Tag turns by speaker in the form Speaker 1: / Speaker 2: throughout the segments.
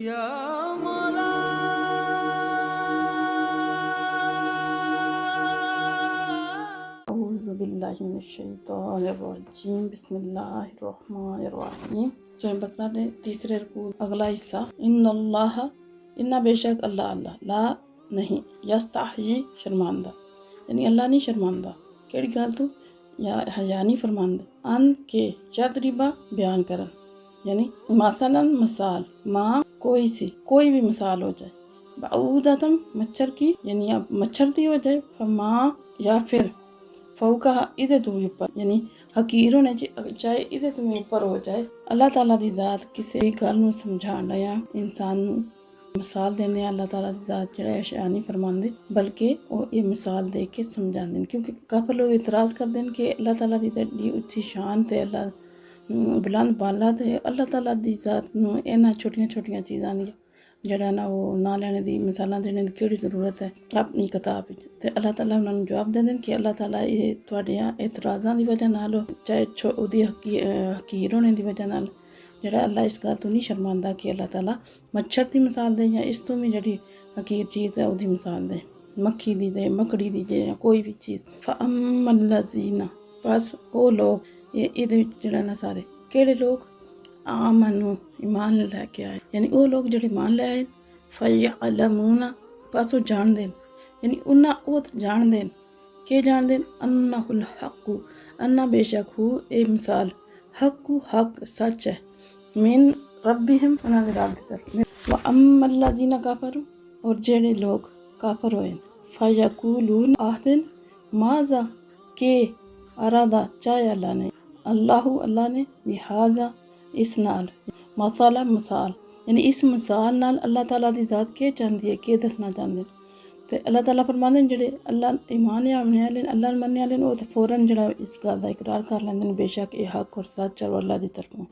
Speaker 1: या मौला औज़ुबिल्लाहि मिनश्शैतानिर्रजीम बिस्मिल्लाहिर्रहमानिर्रहीम। सूरह बकरा दे तीसरे रुकू अगला हिस्सा। इन्नल्लाह इन्ना बेशक अल्लाह अल्लाह ला नहीं यस्ताही शर्मांदा, यानी अल्लाह नहीं शर्मांदा केड़ी गल तू या हया नहीं फरमांदा अन के यदरिबा बयान करन, यानी मसलन मिसाल माँ कोई भी मिसाल हो जाए बाऊदतम मच्छर की, यानी अब मच्छर दी हो जाए माँ या फिर फौका इधे तुम ऊपर, यानी हकीर होने चाहे इधे तुम ऊपर हो जाए। अल्लाह ताला दी जात किसी भी गल नूं समझाण या इंसान नूं मिसाल देने अल्लाह ताला दी जात जेड़ा शया नहीं फरमांदे, बल्कि वो ये मिसाल दे के समझांदे न। क्योंकि काफर लोग इतराज़ करदे न कि अल्लाह ताला दी एडी उच्ची शान ते अल्लाह बुलंद बाला ते अल्लाह ताला दी जात नूं इन्हां छोटियां छोटियां चीज़ां दी जेड़ा ना वो ना लैने दी मिसालां देने दी केड़ी जरूरत है अपनी किताब विच। ते अल्लाह ताला उन्हां नूं जवाब देंदे न कि अल्लाह ताला ये तुहाडियां इतराज़ां दी वजह नाल चाहे ओहदी हकीर होने दी वजह नाल जेड़ा अल्लाह इस गल तो नहीं शर्मांदा कि अल्लाह ताला मच्छर दी मिसाल दे या इस तो भी जेड़ी हकीर चीज़ है ओहदी मिसाल दे, मक्खी दी दे मकड़ी दी जे कोई भी चीज़। फ़अम्मल्लज़ीना बस वो लोग इहदे विच जेड़ा ना सारे केड़े लोग आमनू ईमान लैके आए, यानी वो लोग जेड़े ईमान लै आए फ़यअलमूना बस वो जानदे न, यानी उन्ना वो जानदे न के जानदे न अन्नहुल हक़्क़ु अन्ना बेशक हु ए मिसाल हक़्क़ु हक़ सच है मिन रब्बिहिम उन्हां दे रब दी तरफ। व अम्मल्लज़ीना काफरू और जेड़े लोग काफर होए फ़यक़ूलून आखदे माज़ा के अरादा चाहे अल्लाह ने बिहाजा इस नाल मसाला मिसाल, यानी इस मिसाल नाल अल्लाह ताला दी जात के चाहती है के दसना चाहते। तो अल्लाह ताला फरमाते हैं जेड़े अल्लाह ईमान आने वाले अल्लाह मनने वाले वो तो फौरन जड़ा इस गल का इकरार कर लेंदे न बेशक ये हक और सच और अल्लाह की तरफों।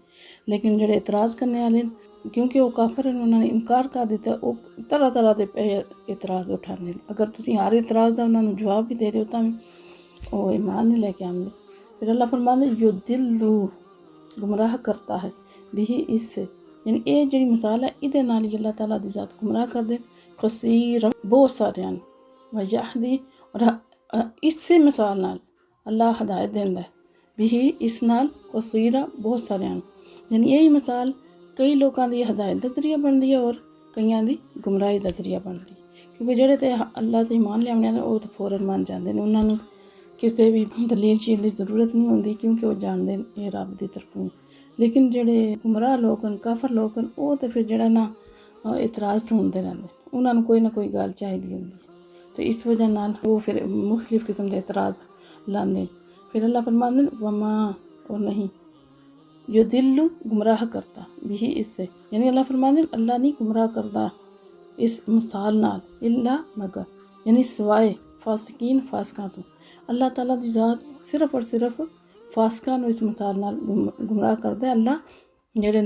Speaker 1: लेकिन जेड़े इतराज़ करने वाले क्योंकि वो काफर उन्होंने इनकार कर दिता वो तरह तरह के इतराज़ उठाते हैं। अगर तुम हर इतराज़ का उन्होंने जवाब भी दे रहे हो तो वो ईमान नहीं लेके आते। फिर अल्लाह फरमाते युदिल्लु गुमराह करता है भी इससे, यानी ये जी मिसाल है इहदे नाल ही अल्लाह ताला दी जात गुमराह कर दे कसीर बहुत सारे वजहदी और इससे मिसाल नाल अल्लाह हदायत देंदा है भी इस नाल कसीरा बहुत सारे, यानी यही मिसाल कई लोगों की हदायत का जरिया बनती है और कईयां दी गुमराही का जरिया बनती है। क्योंकि जेड़े ते अल्लाह ते ईमान लियाने वो तो फौरन मान जाते हैं, उन्होंने किसी भी दलील चीज़ की जरूरत नहीं होती क्योंकि वो जानते हैं ये रब की तरफों। लेकिन जेड़े गुमराह लोग न काफर लोग न वो तो फिर जेड़ा ना इतराज़ ढूंढते रहते, उन्होंने कोई ना कोई गल चाहिए होंगी। तो इस वजह नाल वो फिर मुख्तलिफ किस्म के इतराज़ लाते। फिर अल्लाह फरमाते वमा और नहीं जो दिल्लू गुमराह करता भी इससे, यानी अल्लाह फरमाते अल्लाह नहीं गुमराह करता इस मिसाल नाल इल्ला मगर, यानी सिवाय फासिकीन फासकां तो। अल्लाह ताला दी जात सिर्फ और सिर्फ फासकां नूं इस मिसाल नाल गुमराह करदा है। अल्लाह जेड़े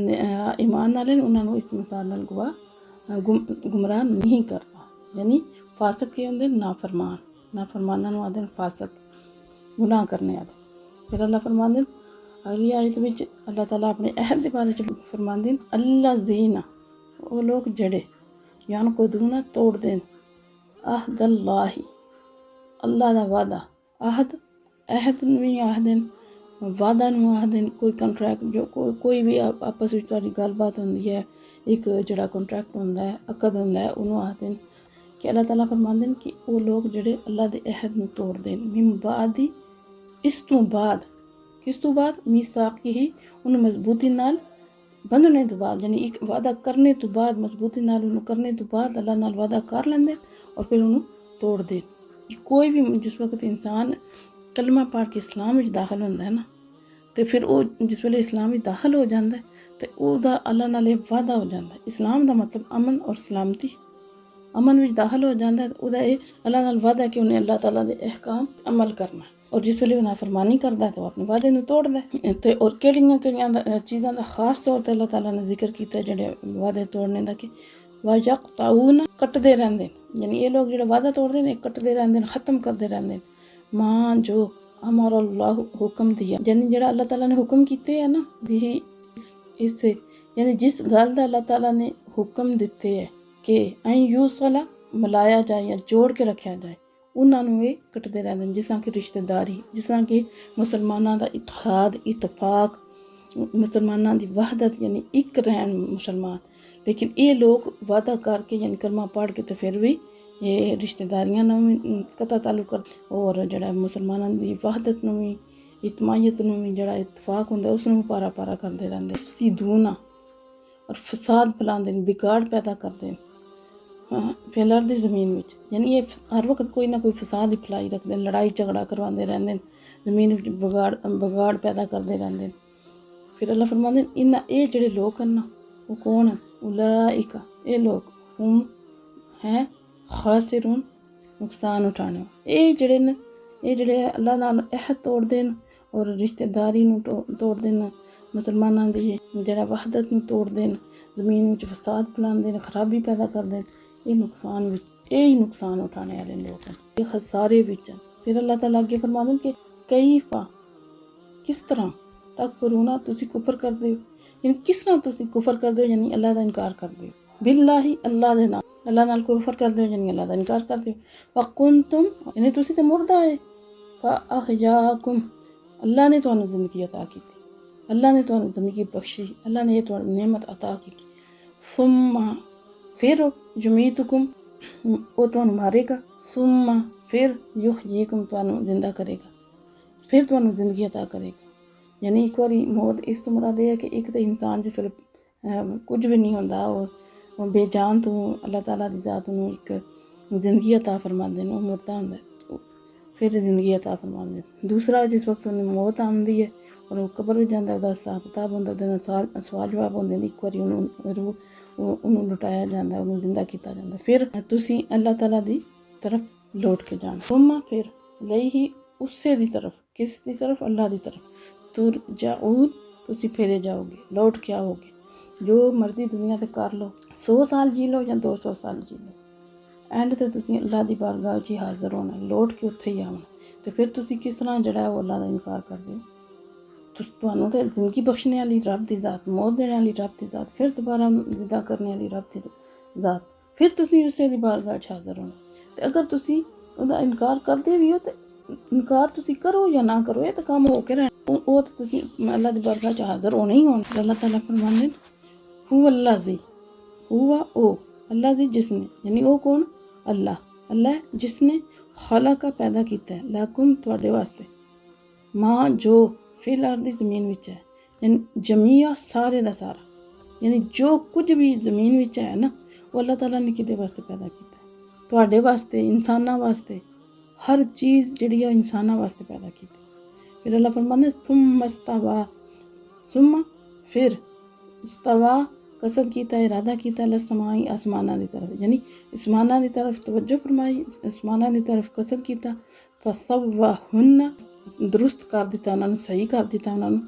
Speaker 1: ईमान वाले उन्होंने इस मिसाल नाल गुमराह नहीं करता। यानी फासक के होंदे नाफरमान, नाफरमाना नूं आखदे फासक गुनाह करने वाले। फिर अल्लाह फरमांदे अगली आयत विच अल्लाह ताला अपने अहद के बारे च फरमांदे अल्लज़ीना वो लोग जड़े यान को दूना तोड़ देन अहदल्लाही अल्लाह दा वादा, अहद अहद भी आखदे वादा नूं आखदे कोई कंट्रैक्ट जो कोई भी आपस में तुहाडी गलबात होंदी है एक जड़ा कंट्रैक्ट होंदा है अकद होंदा है उन्होंने आखदे कि अल्लाह ताला फरमांदे कि वो लोग जड़े अल्लाह दे अहद नूं तोड़दे मिन बादी इस तो बाद किस तो बाद मीसाक ही उन्हें मजबूती नाल बंधने तो बाद, यानी एक वादा करने तो बाद मजबूती नाल उन्हें करने तो बाद अल्लाह नाल वादा कर लेंदे और फिर उन्हें तोड़ दे। कोई भी जिस वक्त इंसान कलमा पढ़ के इस्लाम में दाखिल होता है ना तो फिर वो जिस वेले इस्लाम में दाखिल हो जाता है तो वह अल्लाह नाल वादा हो जाता है। इस्लाम का मतलब अमन और सलामती, अमन में दाखिल हो जाता है तो वह अल्लाह नाल वादा कि उन्हें अल्लाह ताला के अहकाम अमल करना, और जिस वेले नाफरमानी करता है तो अपने वादे नूं तोड़दा है। तो और केड़ियां चीज़ां का खास तौर पर अल्लाह ताला ने जिक्र किया जेड़े वादे तोड़ने का कि वयक़तऊन कटदे रहंदे, यानी ये लोग जेड़े वादा तोड़ते हैं कटदे रहंदे ख़त्म करते रहंदे मां जो अमर अल्लाह हुक्म दिया, यानी जेड़ा अल्लाह ताला ने हुक्म किते है ना भी इससे, यानी जिस गल दा अल्लाह ताला ने ਹੁਕਮ ਦਿੱਤੇ ਹੈ ਕਿ ਐਂ ਯੂਸਲਾ ਮਿਲਾਇਆ ਜਾਏ ਜਾਂ ਜੋੜ ਕੇ ਰੱਖਿਆ ਜਾਏ, ਉਹਨਾਂ ਨੂੰ ਇਹ ਕੱਟਦੇ ਰਹਿੰਦੇ ਨੇ। ਜਿਸ ਤਰ੍ਹਾਂ ਕਿ ਰਿਸ਼ਤੇਦਾਰੀ, ਜਿਸ ਤਰ੍ਹਾਂ ਕਿ ਮੁਸਲਮਾਨਾਂ ਦਾ ਇਤਿਹਾਦ, ਇਤਫਾਕ, ਮੁਸਲਮਾਨਾਂ ਦੀ ਵਹਦਤ, ਯਾਨੀ ਇੱਕ ਰਹਿਣ ਮੁਸਲਮਾਨ। ਲੇਕਿਨ ਇਹ ਲੋਕ ਵਾਅਦਾ ਕਰਕੇ ਯਾਨੀ ਕਲਮਾ ਪੜ੍ਹ ਕੇ ਤੇ ਫਿਰ ਵੀ ਇਹ ਰਿਸ਼ਤੇਦਾਰੀਆਂ ਨੂੰ ਵੀ ਕਤਾ ਤਾਲੁਕ ਕਰ, ਔਰ ਜਿਹੜਾ ਮੁਸਲਮਾਨਾਂ ਦੀ ਵਹਦਤ ਨੂੰ ਵੀ, ਇਤਮਾਈਅਤ ਨੂੰ ਵੀ, ਜਿਹੜਾ ਇਤਫਾਕ ਹੁੰਦਾ ਉਸ ਨੂੰ ਵੀ ਪਾਰਾ ਪਾਰਾ ਕਰਦੇ ਰਹਿੰਦੇ। ਸਿਦੂਨਾ ਔਰ ਫਸਾਦ ਫੈਲਾਉਂਦੇ ਨੇ, ਵਿਗਾੜ ਪੈਦਾ ਕਰਦੇ ਨੇ ਫੈਲਰ ਦੀ ਜ਼ਮੀਨ ਵਿੱਚ। ਯਾਨੀ ਇਹ ਹਰ ਵਕਤ ਕੋਈ ਨਾ ਕੋਈ ਫਸਾਦ ਹੀ ਫੈਲਾਈ ਰੱਖਦੇ ਨੇ, ਲੜਾਈ ਝਗੜਾ ਕਰਵਾਉਂਦੇ ਰਹਿੰਦੇ ਨੇ, ਜ਼ਮੀਨ ਵਿੱਚ ਵਿਗਾੜ ਪੈਦਾ ਕਰਦੇ ਰਹਿੰਦੇ ਨੇ। ਫਿਰ ਅੱਲਾ ਫਰਮਾਉਂਦੇ ਨੇ ਇਹ ਜਿਹੜੇ ਲੋਕ ਹਨ ਨਾ, ਉਹ ਕੌਣ ਹੈ? ਉਲਾਇਕਾ, ਇਹ ਲੋਕ ਹੁਮ ਹੈ ਖਾਸਿरून, ਨੁਕਸਾਨ ਉਠਾਉਣੇ। ਇਹ ਜਿਹੜੇ ਨੇ, ਇਹ ਜਿਹੜੇ ਅੱਲਾ ਨਾਲ ਅਹਿਦ ਤੋੜਦੇ ਨੇ ਔਰ ਰਿਸ਼ਤੇਦਾਰੀ ਨੂੰ ਤੋੜਦੇ ਨੇ, ਮੁਸਲਮਾਨਾਂ ਦੀ ਜਿਹੜਾ ਵਹਦਤ ਨੂੰ ਤੋੜਦੇ ਨੇ, ਜ਼ਮੀਨ ਵਿੱਚ ਫਸਾਦ ਫੈਲਾਉਂਦੇ ਨੇ, ਖਰਾਬੀ ਪੈਦਾ ਕਰਦੇ ਨੇ, ਇਹ ਨੁਕਸਾਨ ਵਿੱਚ, ਇਹ ਹੀ ਨੁਕਸਾਨ ਉਠਾਉਣੇ ਵਾਲੇ ਲੋਕ ਹਨ, ਇਹ ਖਸਾਰੇ ਵਿੱਚ ਹਨ। ਫਿਰ ਅੱਲਾਹ ਤਾਲਾ ਅੱਗੇ ਫਰਮਾਉਂਦੇ ਕਿ ਕਈਫਾ, ਕਿਸ ਤਰ੍ਹਾਂ, ਤਕਫੁਰੂਨਾ, ਤੁਸੀਂ ਕੁਫਰ ਕਰਦੇ ਹੋ। ਯਾਨੀ ਕਿਸ ਤਰ੍ਹਾਂ ਤੁਸੀਂ ਕੁਫਰ ਕਰਦੇ ਹੋ, ਯਾਨੀ ਅੱਲਾਹ ਦਾ ਇਨਕਾਰ ਕਰਦੇ ਹੋ। ਬਿੱਲਾਹੀ, ਅੱਲਾਹ ਦੇ ਨਾਲ, ਅੱਲਾਹ ਨਾਲ ਕੁਫਰ ਕਰਦੇ ਹੋ ਯਾਨੀ ਅੱਲਾਹ ਦਾ ਇਨਕਾਰ ਕਰਦੇ ਹੋ। ਵਕੁੰਤੁਮ, ਯਾਨੀ ਤੁਸੀਂ ਤਾਂ ਮੁਰਦਾ ਹੈ। ਫਅਹਯਾकुम, ਅੱਲਾਹ ਨੇ ਤੁਹਾਨੂੰ ਜ਼ਿੰਦਗੀ ਅਤਾ ਕੀਤੀ, ਅੱਲਾਹ ਨੇ ਤੁਹਾਨੂੰ ਜ਼ਿੰਦਗੀ ਬਖਸ਼ੀ, ਅੱਲਾਹ ਨੇ ਇਹ ਤੁਹਾਨੂੰ ਨਿਅਮਤ ਅਤਾ ਕੀਤੀ। ਸੁੰਮਾ, ਫਿਰ ਯੁਮੀਤੁकुम, ਉਹ ਤੁਹਾਨੂੰ ਮਾਰੇਗਾ। ਸੁੰਮਾ, ਫਿਰ ਯੁਹਯੀकुम, ਤੁਹਾਨੂੰ ਜ਼ਿੰਦਾ ਕਰੇਗਾ, ਫਿਰ ਤੁਹਾਨੂੰ ਜ਼ਿੰਦਗੀ ਅਤਾ ਕਰੇਗਾ। ਯਾਨੀ ਇੱਕ ਵਾਰੀ ਮੌਤ, ਇਸ ਤੋਂ ਮੁਰਾਦ ਇਹ ਹੈ ਕਿ ਇੱਕ ਤਾਂ ਇਨਸਾਨ ਜਿਸ ਵੇਲੇ ਕੁਝ ਵੀ ਨਹੀਂ ਹੁੰਦਾ, ਉਹ ਬੇਜਾਨ ਤੋਂ ਅੱਲਾਹ ਤਾਲਾ ਦੀ ਜ਼ਾਤ ਨੂੰ ਇੱਕ ਜ਼ਿੰਦਗੀ ਅਤਾ ਫਰਮਾਉਂਦੇ ਨੇ, ਉਹ ਮੁਰਦਾ ਹੁੰਦਾ ਫਿਰ ਜ਼ਿੰਦਗੀ ਅਤਾ ਫਰਮਾਉਂਦੇ ਨੇ। ਦੂਸਰਾ, ਜਿਸ ਵਕਤ ਉਹਨੂੰ ਮੌਤ ਆਉਂਦੀ ਹੈ ਔਰ ਉਹ ਕਬਰ ਵਿੱਚ ਜਾਂਦਾ, ਉਹਦਾ ਹਿਸਾਬ ਕਿਤਾਬ ਹੁੰਦਾ, ਉਹਦੇ ਨਾਲ ਸਵਾਲ ਜਵਾਬ ਹੁੰਦੇ ਨੇ। ਇੱਕ ਵਾਰੀ ਉਹਨੂੰ ਲੁਟਾਇਆ ਜਾਂਦਾ, ਉਹਨੂੰ ਜ਼ਿੰਦਾ ਕੀਤਾ ਜਾਂਦਾ, ਫਿਰ ਤੁਸੀਂ ਅੱਲਾਹ ਤਾਲਾ ਦੀ ਤਰਫ ਲੌਟ ਕੇ ਜਾਣਾ। ਸੁੰਮਾ, ਫਿਰ ਲਈ ਹੀ, ਉਸੇ ਦੀ ਤਰਫ, ਕਿਸ ਦੀ ਤਰਫ? ਅੱਲਾਹ ਦੀ ਤਰਫ। ਤੁਰਜਾਊਨ, ਤੁਸੀਂ ਫੇਰੇ ਜਾਓਗੇ, ਲੌਟ ਕੇ ਆਓਗੇ। ਜੋ ਮਰਜ਼ੀ ਦੁਨੀਆ 'ਤੇ ਕਰ ਲਓ, 100 ਸਾਲ ਜੀ ਲਓ ਜਾਂ 200 ਸਾਲ ਜੀ ਲਓ, ਐਂਡ 'ਤੇ ਤੁਸੀਂ ਅੱਲਾਹ ਦੀ ਬਾਰਗਾਹ 'ਚ ਹੀ ਹਾਜ਼ਰ ਹੋਣਾ, ਲੌਟ ਕੇ ਉੱਥੇ ਹੀ ਆਉਣਾ। ਅਤੇ ਫਿਰ ਤੁਸੀਂ ਕਿਸ ਤਰ੍ਹਾਂ ਜਿਹੜਾ ਉਹ ਅੱਲਾਹ ਦਾ ਇਨਕਾਰ ਕਰਦੇ ਹੋ? ਤੁਹਾਨੂੰ ਤਾਂ ਜ਼ਿੰਦਗੀ ਬਖਸ਼ਣੇ ਵਾਲੀ ਰੱਬ ਦੀ ਜ਼ਾਤ, ਮੌਤ ਦੇਣ ਵਾਲੀ ਰੱਬ ਦੀ ਜ਼ਾਤ, ਫਿਰ ਦੁਬਾਰਾ ਜ਼ਿੰਦਾ ਕਰਨ ਵਾਲੀ ਰੱਬ ਦੀ ਜ਼ਾਤ, ਫਿਰ ਤੁਸੀਂ ਉਸੇ ਦੀ ਬਾਰਗਾਹ 'ਚ ਹਾਜ਼ਰ ਹੋਣਾ। ਅਤੇ ਅਗਰ ਤੁਸੀਂ ਉਹਦਾ ਇਨਕਾਰ ਕਰਦੇ ਵੀ ਹੋ, ਤਾਂ ਇਨਕਾਰ ਤੁਸੀਂ ਕਰੋ ਜਾਂ ਨਾ ਕਰੋ, ਇਹ ਤਾਂ ਕੰਮ ਹੋ ਕੇ ਰਹਿਣਾ, ਉਹ ਤਾਂ ਤੁਸੀਂ ਅੱਲਾਹ ਦੀ ਬਾਰਗਾਹ 'ਚ ਹਾਜ਼ਰ ਹੋਣਾ ਹੀ ਹੋਣਾ। ਅੱਲਾਹ ਤਾਲਾ ਫਰਮਾਉਂਦੇ ਨੇ ਹੂ ਅੱਲਾ ਜੀ, ਹੂਆ ਉਹ, ਅੱਲਾ ਜੀ ਜਿਸਨੇ, ਯਾਨੀ ਉਹ ਕੌਣ? ਅੱਲਾ, ਅੱਲਾ ਜਿਸਨੇ ਖਾਲਕਾ ਪੈਦਾ ਕੀਤਾ ਹੈ, ਲਾਕੁਮ, ਤੁਹਾਡੇ ਵਾਸਤੇ, ਮਾਂ ਜੋ ਫਿਲ ਅਰਦ, ਜ਼ਮੀਨ ਵਿੱਚ ਹੈ, ਯਾਨੀ ਜਮੀਆ, ਸਾਰੇ ਦਾ ਸਾਰਾ, ਯਾਨੀ ਜੋ ਕੁਝ ਵੀ ਜ਼ਮੀਨ ਵਿੱਚ ਹੈ ਨਾ, ਉਹ ਅੱਲਾਹ ਤਾਲਾ ਨੇ ਕਿਹਦੇ ਵਾਸਤੇ ਪੈਦਾ ਕੀਤਾ? ਤੁਹਾਡੇ ਵਾਸਤੇ, ਇਨਸਾਨਾਂ ਵਾਸਤੇ। ਹਰ ਚੀਜ਼ ਜਿਹੜੀ ਹੈ ਇਨਸਾਨਾਂ ਵਾਸਤੇ ਪੈਦਾ ਕੀਤੀ। ਫਿਰ ਅੱਲਾਹ ਫਰਮਾਉਂਦੇ ਸੁੰਮਾ ਇਸਤਵਾ, ਸੁੰਮਾ, ਫਿਰ ਇਸਤਵਾ, ਕਸਦ ਕੀਤਾ, ਇਰਾਦਾ ਕੀਤਾ, ਲਸਮਾਈ, ਆਸਮਾਨਾਂ ਦੀ ਤਰਫ, ਯਾਨੀ ਆਸਮਾਨਾਂ ਦੀ ਤਰਫ ਤਵੱਜੋ ਫਰਮਾਈ, ਆਸਮਾਨਾਂ ਦੀ ਤਰਫ ਕਸਦ ਕੀਤਾ। ਫਸਵਹੁਨ, ਦਰੁਸਤ ਕਰ ਦਿੱਤਾ ਉਹਨਾਂ ਨੂੰ, ਸਹੀ ਕਰ ਦਿੱਤਾ ਉਹਨਾਂ ਨੂੰ।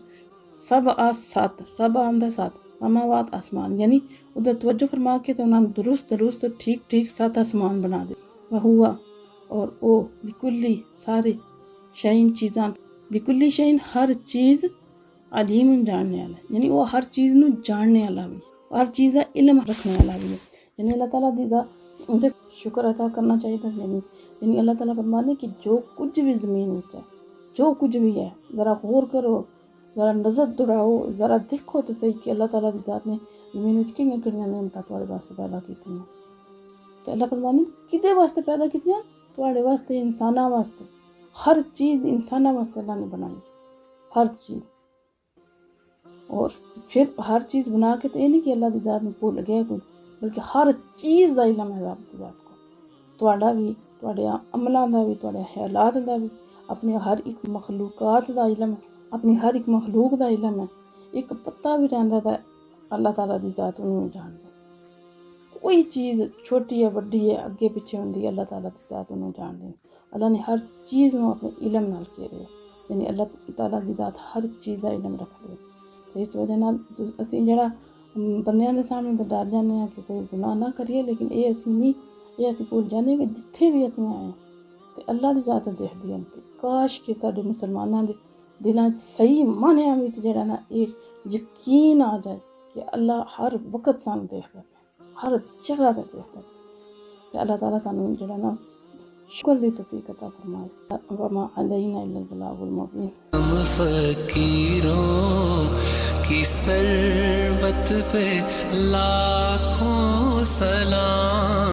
Speaker 1: ਸੱਤ, ਸਭ ਆਉਂਦਾ 7, ਸਮਾਵਾਤ, ਆਸਮਾਨ, ਯਾਨੀ ਉਧਰ ਤਵੱਜੋ ਫਰਮਾ ਕੇ ਤੇ ਉਹਨਾਂ ਨੂੰ ਦਰੁਸਤ ਠੀਕ 7 ਆਸਮਾਨ ਬਣਾ ਦੇ। ਵਹੁਆ, ਔਰ ਉਹ, ਬਿकुल्ली, ਸਾਰੇ, शैइन, चीज़ां, बिकुल्ली शैइन, हर चीज़, अलीम, जानने वाला, यानी वो हर चीज़ नू जानने वाला भी, हर चीज़ का इल्म रखने वाला भी है। यानी अल्लाह ताला दी उनसे शुक्र अदा करना चाहिए। यानी अल्लाह ताला फरमाते कि जो कुछ भी ज़मीन में है, जो कुछ भी है, ज़रा गौर करो, ज़रा नज़र दौड़ाओ, ज़रा देखो तो सही कि अल्लाह ताला दी ज़ात ने ज़मीन में किहड़ियां नेमतां तुहाडे वास्ते पैदा कीतियां। ते अल्लाह फरमाते किहदे वास्ते पैदा कीतियां? तुहाडे वास्ते, इंसानां वास्ते। हर चीज़ इंसाना वास्ते अल्लाह ने बनाई, हर चीज़। और फिर हर चीज़ बना के तो ये नहीं कि अल्लाह की ज़ात में भुल गया कुछ, बल्कि हर चीज़ का इल्म है रब की ज़ात को। तुहाडा भी, तुहाडे अमलों का भी, तुहाडे ख्यालात का भी, अपने हर एक मखलूकात का इल्म है, अपनी हर एक मखलूक का इल्म है। एक पत्ता भी रहिंदा तां अल्लाह ताला की ज़ात उन्होंने जानते। कोई चीज़ छोटी है वड्डी है अगे पिछे होंदी है, अल्लाह ताला की ज़ात उन्होंने जानते। अल्लाह ने हर चीज़ में अपने इलम नाल घेरे, यानी अल्लाह ताला की ज़ात हर चीज़ का इलम रखते। तो इस वजह नाल असीं जिहड़ा बंदियां दे सामने तो डर जाने कि कोई गुनाह ना करिए, लेकिन ये असीं नहीं, ये असीं भुल जाने कि जिथे भी असीं आए तो अल्लाह की ज़ात देखदी है। काश कि साडे मुसलमानां दे दिलां सही मानियां विच जिहड़ा ना ये यकीन आ जाए कि अल्लाह हर वक्त सानूं देखदा है। हर जगह ते देखदा ते अल्लाह ताला सानू जेह्ड़ा ना शुक्र दी तौफीक अता फरमाए। वमा अलैना इल्लल बलागुल मुबीन।
Speaker 2: हम फकीरों की सरबत पे लाखों सलाम।